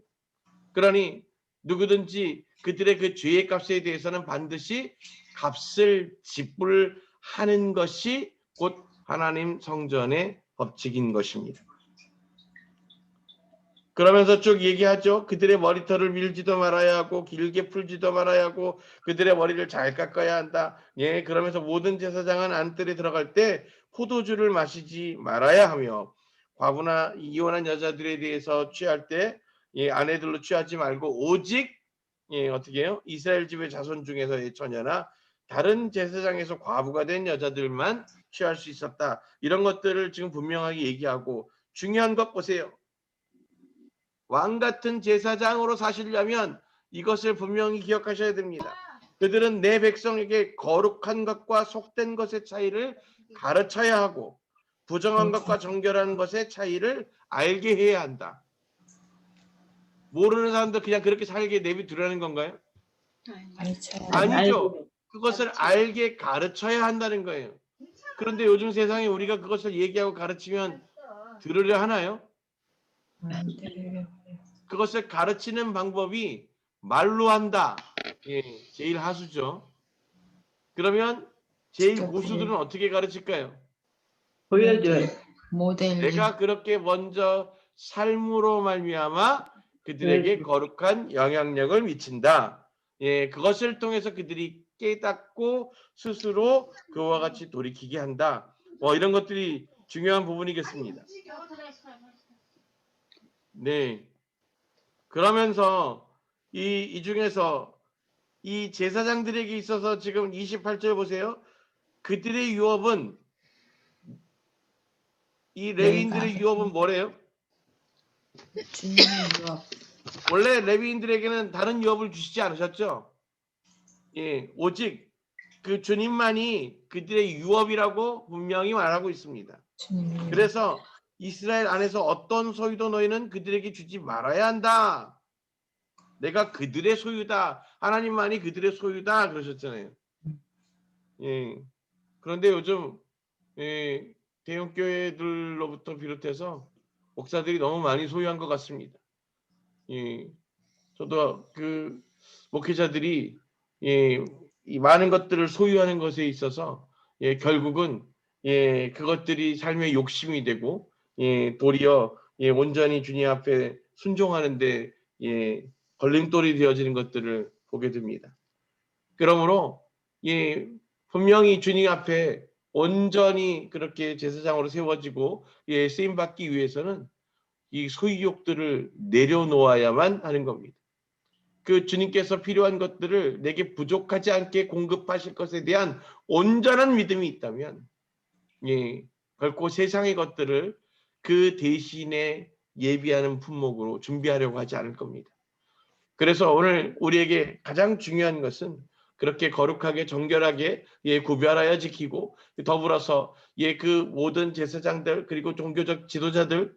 그러니 누구든지 그들의 그 죄의 값에 대해서는 반드시 값을 지불하는 것이 곧 하나님 성전의 법칙인 것입니다. 그러면서 쭉 얘기하죠. 그들의 머리털을 밀지도 말아야 하고 길게 풀지도 말아야 하고 그들의 머리를 잘 깎아야 한다. 예, 그러면서 모든 제사장은 안뜰에 들어갈 때 포도주를 마시지 말아야 하며 과부나 이혼한 여자들에 대해서 취할 때 예, 아내들로 취하지 말고 오직 예, 어떻게 해요? 이스라엘 집의 자손 중에서의 처녀나 다른 제사장에서 과부가 된 여자들만 취할 수 있었다. 이런 것들을 지금 분명하게 얘기하고 중요한 것 보세요. 왕 같은 제사장으로 사시려면 이것을 분명히 기억하셔야 됩니다. 그들은 내 백성에게 거룩한 것과 속된 것의 차이를 가르쳐야 하고 부정한 것과 정결한 것의 차이를 알게 해야 한다. 모르는 사람들 그냥 그렇게 살게 내비두라는 건가요? 아니죠. 그것을 알게 가르쳐야 한다는 거예요. 그런데 요즘 세상에 우리가 그것을 얘기하고 가르치면 들으려 하나요? 그것을 가르치는 방법이 말로 한다. 예, 제일 하수죠. 그러면 제일 고수들은 어떻게 가르칠까요? 보여줘요. 모델. 내가 그렇게 먼저 삶으로 말미암아 그들에게 거룩한 영향력을 미친다. 예, 그것을 통해서 그들이 깨닫고 스스로 그와 같이 돌이키게 한다. 이런 것들이 중요한 부분이겠습니다. 네. 그러면서 이 중에서 이 제사장들에게 있어서 지금 28절 보세요. 그들의 유업은 이 레위인들의 유업은 뭐래요? 주님의 유업. 원래 레위인들에게는 다른 유업을 주시지 않으셨죠? 예, 오직 그 주님만이 그들의 유업이라고 분명히 말하고 있습니다. 그래서 이스라엘 안에서 어떤 소유도 너희는 그들에게 주지 말아야 한다. 내가 그들의 소유다. 하나님만이 그들의 소유다. 그러셨잖아요. 예. 그런데 요즘 예, 대형교회들로부터 비롯해서 목사들이 너무 많이 소유한 것 같습니다. 예. 저도 그 목회자들이 예, 이 많은 것들을 소유하는 것에 있어서 예, 결국은 예, 그것들이 삶의 욕심이 되고 예, 도리어 예, 온전히 주님 앞에 순종하는데 예, 걸림돌이 되어지는 것들을 보게 됩니다. 그러므로 예, 분명히 주님 앞에 온전히 그렇게 제사장으로 세워지고 예, 쓰임 받기 위해서는 이 소유욕들을 내려놓아야만 하는 겁니다. 그 주님께서 필요한 것들을 내게 부족하지 않게 공급하실 것에 대한 온전한 믿음이 있다면 예, 결코 세상의 것들을 그 대신에 예비하는 품목으로 준비하려고 하지 않을 겁니다. 그래서 오늘 우리에게 가장 중요한 것은 그렇게 거룩하게 정결하게 구별하여 지키고, 더불어서 그 모든 제사장들 그리고 종교적 지도자들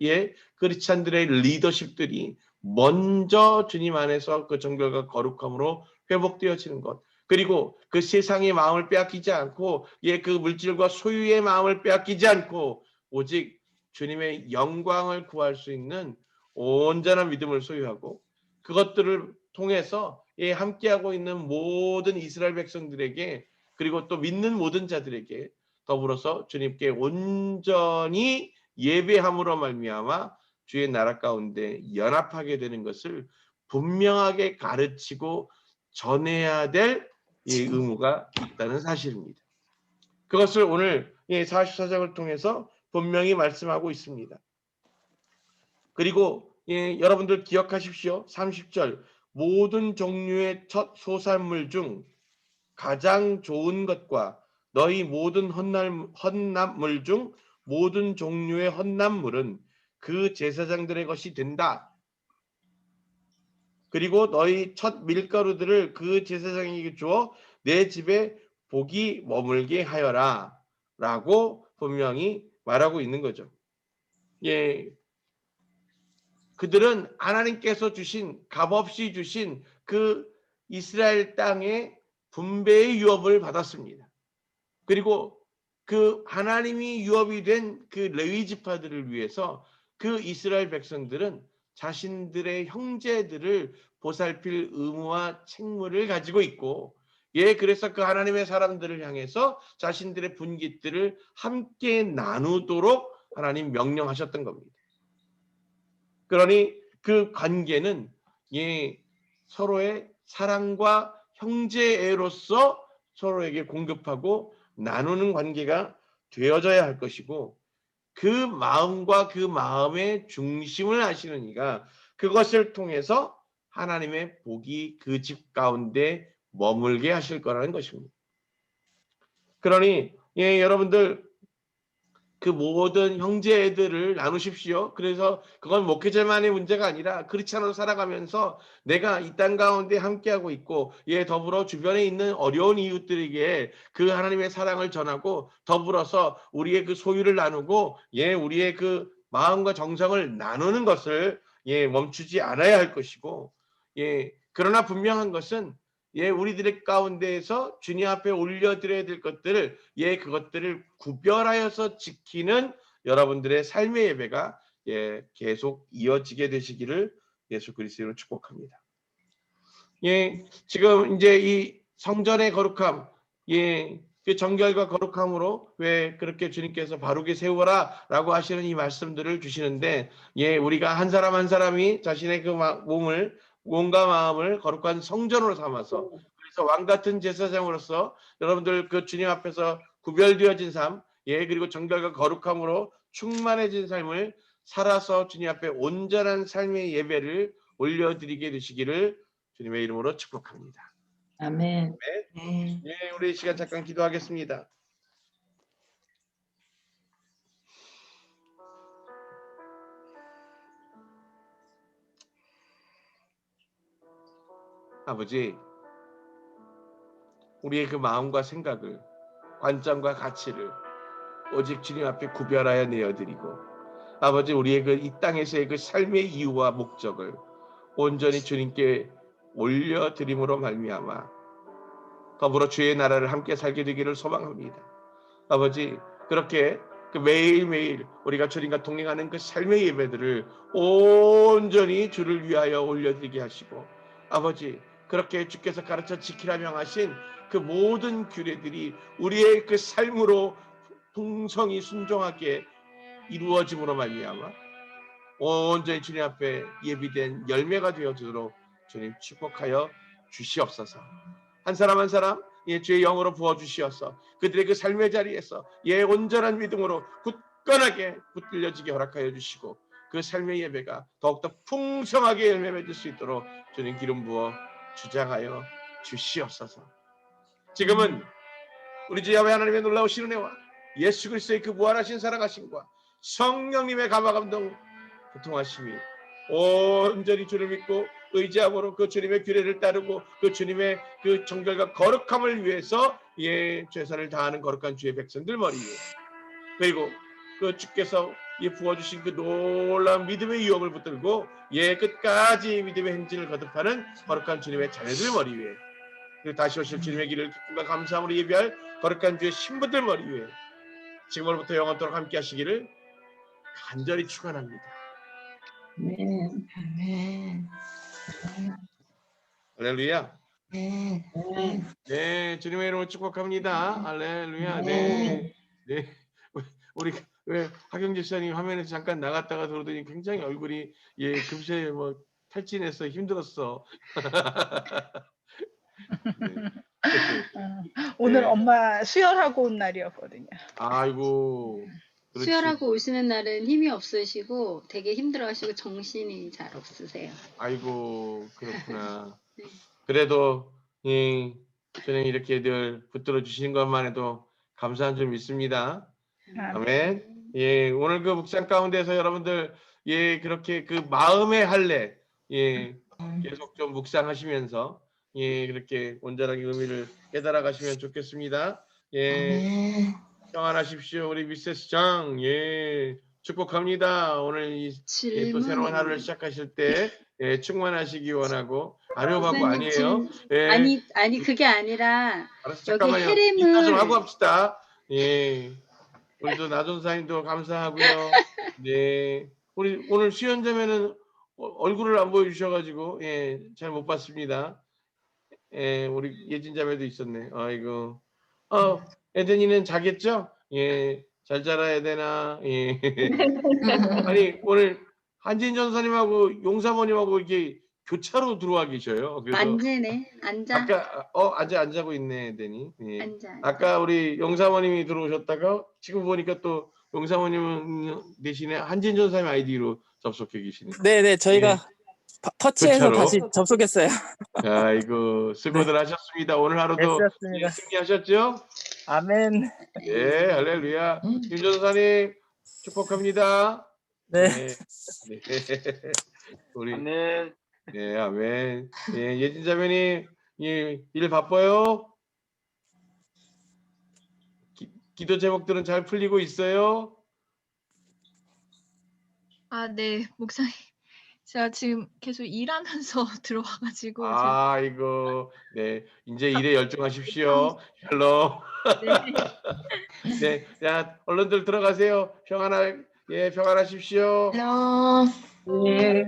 크리스찬들의 리더십들이 먼저 주님 안에서 그 정결과 거룩함으로 회복되어지는 것, 그리고 그 세상의 마음을 빼앗기지 않고 그 물질과 소유의 마음을 빼앗기지 않고 오직 주님의 영광을 구할 수 있는 온전한 믿음을 소유하고, 그것들을 통해서 함께하고 있는 모든 이스라엘 백성들에게, 그리고 또 믿는 모든 자들에게 더불어서 주님께 온전히 예배함으로 말미암아 주의 나라 가운데 연합하게 되는 것을 분명하게 가르치고 전해야 될 의무가 있다는 사실입니다. 그것을 오늘 44장을 통해서 분명히 말씀하고 있습니다. 그리고 여러분들 기억하십시오. 30절, 모든 종류의 첫 소산물 중 가장 좋은 것과 너희 모든 헌납물 중 모든 종류의 헌납물은 그 제사장들의 것이 된다. 그리고 너희 첫 밀가루들을 그 제사장에게 주어 내 집에 복이 머물게 하여라 라고 분명히 말하고 있는 거죠. 그들은 하나님께서 주신, 값없이 주신 그 이스라엘 땅의 분배의 유업을 받았습니다. 그리고 그 하나님이 유업이 된 그 레위 지파들을 위해서 그 이스라엘 백성들은 자신들의 형제들을 보살필 의무와 책무를 가지고 있고, 그래서 그 하나님의 사람들을 향해서 자신들의 분깃들을 함께 나누도록 하나님 명령하셨던 겁니다. 그러니 그 관계는 서로의 사랑과 형제애로서 서로에게 공급하고 나누는 관계가 되어져야 할 것이고, 그 마음과 그 마음의 중심을 아시는 이가 그것을 통해서 하나님의 복이 그 집 가운데 머물게 하실 거라는 것입니다. 그러니 여러분들 그 모든 형제애들을 나누십시오. 그래서 그건 목회자만의 문제가 아니라 크리스찬으로 살아가면서 내가 이 땅 가운데 함께하고 있고 더불어 주변에 있는 어려운 이웃들에게 그 하나님의 사랑을 전하고, 더불어서 우리의 그 소유를 나누고 우리의 그 마음과 정성을 나누는 것을 멈추지 않아야 할 것이고, 그러나 분명한 것은 우리들의 가운데에서 주님 앞에 올려드려야 될 것들을 그것들을 구별하여서 지키는 여러분들의 삶의 예배가 계속 이어지게 되시기를 예수 그리스도로 축복합니다. 지금 이제 이 성전의 거룩함, 그 정결과 거룩함으로 왜 그렇게 주님께서 바르게 세워라라고 하시는 이 말씀들을 주시는데, 우리가 한 사람 한 사람이 자신의 그 몸과 마음을 거룩한 성전으로 삼아서, 그래서 왕 같은 제사장으로서 여러분들 그 주님 앞에서 구별되어진 삶, 그리고 정결과 거룩함으로 충만해진 삶을 살아서 주님 앞에 온전한 삶의 예배를 올려드리게 되시기를 주님의 이름으로 축복합니다. 아멘. 네. 우리 이 시간 잠깐 기도하겠습니다. 아버지, 우리의 그 마음과 생각을, 관점과 가치를 오직 주님 앞에 구별하여 내어드리고, 아버지, 우리의 그 이 땅에서의 그 삶의 이유와 목적을 온전히 주님께 올려드림으로 말미암아 더불어 주의 나라를 함께 살게 되기를 소망합니다. 아버지, 그렇게 그 매일매일 우리가 주님과 동행하는 그 삶의 예배들을 온전히 주를 위하여 올려드리게 하시고, 아버지, 그렇게 주께서 가르쳐 지키라 명하신 그 모든 규례들이 우리의 그 삶으로 풍성히 순종하게 이루어짐으로 말미암아 온전히 주님 앞에 예비된 열매가 되어지도록 주님 축복하여 주시옵소서. 한 사람 한 사람 주의 영으로 부어주시어서 그들의 그 삶의 자리에서 온전한 믿음으로 굳건하게 붙들려지게 허락하여 주시고, 그 삶의 예배가 더욱더 풍성하게 열매 맺을 수 있도록 주님 기름 부어 주장하여 주시옵소서. 지금은 우리 주 야훼 하나님의 놀라우신 은혜와 예수 그리스도의 그 무한하신 사랑하심과 성령님의 감화감동 교통하심이 온전히 주를 믿고 의지함으로 그 주님의 규례를 따르고 그 주님의 그 정결과 거룩함을 위해서 최선을 다하는 거룩한 주의 백성들 머리 위에, 그리고 그 주께서 부어주신 그 놀라운 믿음의 유업을 붙들고 끝까지 믿음의 행진을 거듭하는 거룩한 주님의 자녀들 머리 위에, 그리고 다시 오실 주님의 길을 기쁨과 감사함으로 예비할 거룩한 주의 신부들 머리 위에 지금으로부터 영원토록 함께 하시기를 간절히 축원합니다. 네. 아멘. 할렐루야. 네. 네. 네, 주님의 이름으로 축복합니다. 할렐루야. 네. 네. 우리 왜 하경 집사님 화면에서 잠깐 나갔다가 들어오더니 굉장히 얼굴이 금세 뭐 탈진해서 힘들었어. 오늘 네. 엄마 수혈하고 온 날이었거든요. 아이고. 그렇지. 수혈하고 오시는 날은 힘이 없으시고 되게 힘들어하시고 정신이 잘 없으세요. 아이고, 그렇구나. 네. 그래도 저는 이렇게 늘 붙들어 주시는 것만 해도 감사한 점 있습니다. 아멘. 오늘 그 묵상 가운데서 여러분들 그렇게 그 마음의 할례 계속 좀 묵상하시면서 그렇게 온전하게 의미를 깨달아 가시면 좋겠습니다. 아멘. 평안하십시오. 우리 미세스 장 축복합니다. 오늘 또 새로운 하루를 시작하실 때 충만하시기 원하고 아니요 아니에요. 아니 그게 아니라 알았어, 여기 잠깐만요. 해림을 인사 좀 하고 합시다. 우리도 나존사님도 감사하고요. 네, 우리 오늘 수연자매는 얼굴을 안 보여주셔가지고 잘 못 봤습니다. 우리 예진자매도 있었네. 아이고. 에덴이는 자겠죠? 잘 자라야 되나? 아니 오늘 한진 전사님하고 용사모님하고 이렇게 교차로 들어와 계셔요. 그래서 앉으네. 앉아. 아까 안 자고 있네, 에덴이. 앉아. 아까 우리 용사모님이 들어오셨다가 지금 보니까 또 용사모님 대신에 한진 전사님 아이디로 접속해 계시네. 네네, 저희가 터치해서 교차로. 다시 접속했어요. 아이고 수고들 하셨습니다. 오늘 하루도 애쓰셨습니다. 승리하셨죠? 아멘. 네, 할렐루야. 김 전사님 축복합니다. 네. 네. 우리 아멘. 네, 아멘. 예진 자매님 일 바빠요? 기도 제목들은 잘 풀리고 있어요? 아, 네, 목사님. 제가 지금 계속 일하면서 들어와가지고 아이고, 네, 이제 일에 열중하십시오. 샬롬. 네. 네, 자, 얼른들 들어가세요. 평안하십시오. 샬롬. 네.